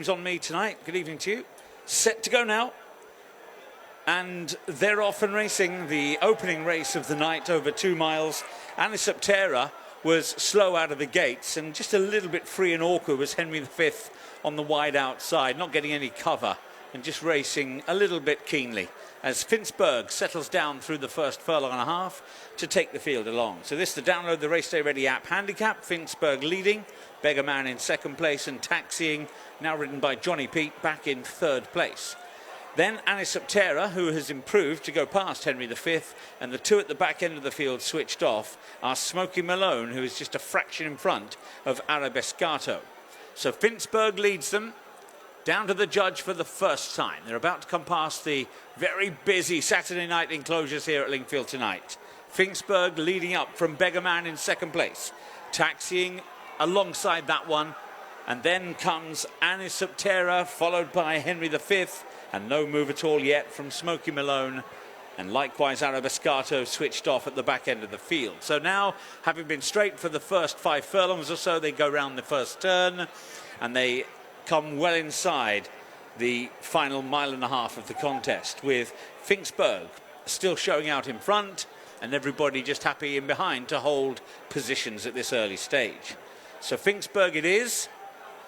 podium's on me tonight. Good evening to you. Set to go now. And they're off and racing the opening race of the night over 2 miles. Anisoptera was slow out of the gates and just a little bit free and awkward was Henry V on the wide outside, not getting any cover and just racing a little bit keenly as PFINGSTBERG settles down through the first furlong and a half to take the field along. So this is the Download the Race Day Ready app handicap. PFINGSTBERG leading, Beggar Man in second place and Taxiing, now ridden by Johnny Pete, back in third place. Then Anisoptera, who has improved to go past Henry V, and the two at the back end of the field switched off are Smoky Malone, who is just a fraction in front of Arabescato. So PFINGSTBERG leads them down to the judge for the first time. They're about to come past the very busy Saturday night enclosures here at Lingfield tonight. PFINGSTBERG leading up from Beggar Man in second place, Taxiing alongside that one, and then comes Anisoptera, followed by Henry V, and no move at all yet from Smoky Malone, and likewise Arabescato switched off at the back end of the field. So now, having been straight for the first 5 furlongs or so, they go round the first turn and they come well inside the final mile and a half of the contest, with PFINGSTBERG still showing out in front and everybody just happy in behind to hold positions at this early stage. So PFINGSTBERG it is,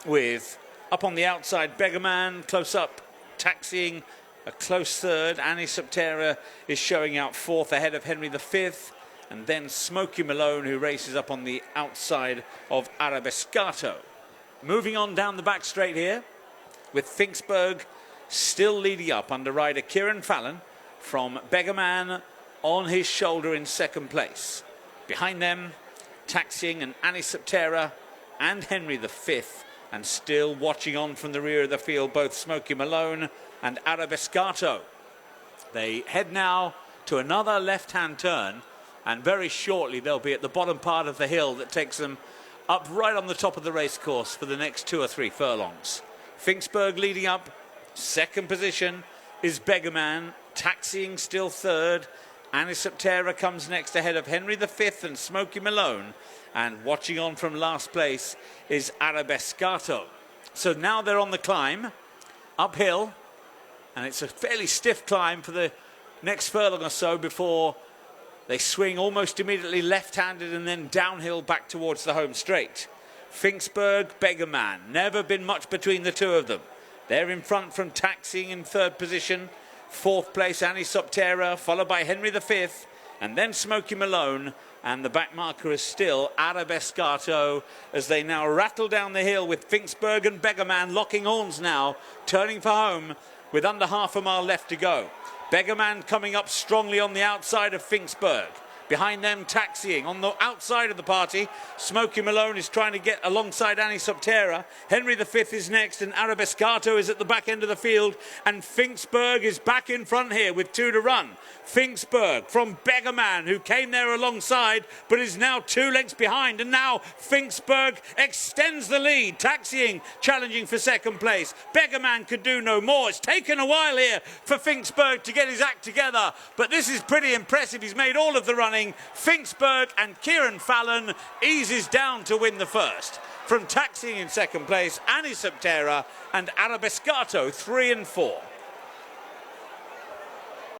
with up on the outside Beggar Man, close up Taxiing, a close third. Anisoptera is showing out fourth ahead of Henry V, and then Smoky Malone, who races up on the outside of Arabescato. Moving on down the back straight here, with PFINGSTBERG still leading up under rider Kieran Fallon from Beggar Man on his shoulder in second place. Behind them, Taxiing and Anisoptera and Henry V, and still watching on from the rear of the field, both Smoky Malone and Arabescato. They head now to another left-hand turn, and very shortly they'll be at the bottom part of the hill that takes them up right on the top of the race course for the next 2 or 3 furlongs. PFINGSTBERG leading up, second position is Beggar Man, Taxiing still third. Anisoptera comes next ahead of Henry V and Smoky Malone, and watching on from last place is Arabescato. So now they're on the climb, uphill, and it's a fairly stiff climb for the next furlong or so before they swing almost immediately left-handed and then downhill back towards the home straight. PFINGSTBERG, Beggar Man, never been much between the two of them. They're in front from Taxiing in third position. Fourth place Anisoptera, followed by Henry V, and then Smoky Malone, and the back marker is still Arabescato as they now rattle down the hill, with PFINGSTBERG and Beggar Man locking horns now, turning for home with under half a mile left to go. Beggar Man coming up strongly on the outside of PFINGSTBERG. Behind them, Taxiing. On the outside of the party, Smoky Malone is trying to get alongside Anisoptera. Henry V is next, and Arabescato is at the back end of the field, and PFINGSTBERG is back in front here with 2 to run. PFINGSTBERG from Beggar Man, who came there alongside, but is now 2 lengths behind, and now PFINGSTBERG extends the lead. Taxiing challenging for second place. Beggar Man could do no more. It's taken a while here for PFINGSTBERG to get his act together, but this is pretty impressive. He's made all of the running. PFINGSTBERG and Kieran Fallon eases down to win the first. From Taxiing in second place, Anisoptera and Arabescato 3 and 4.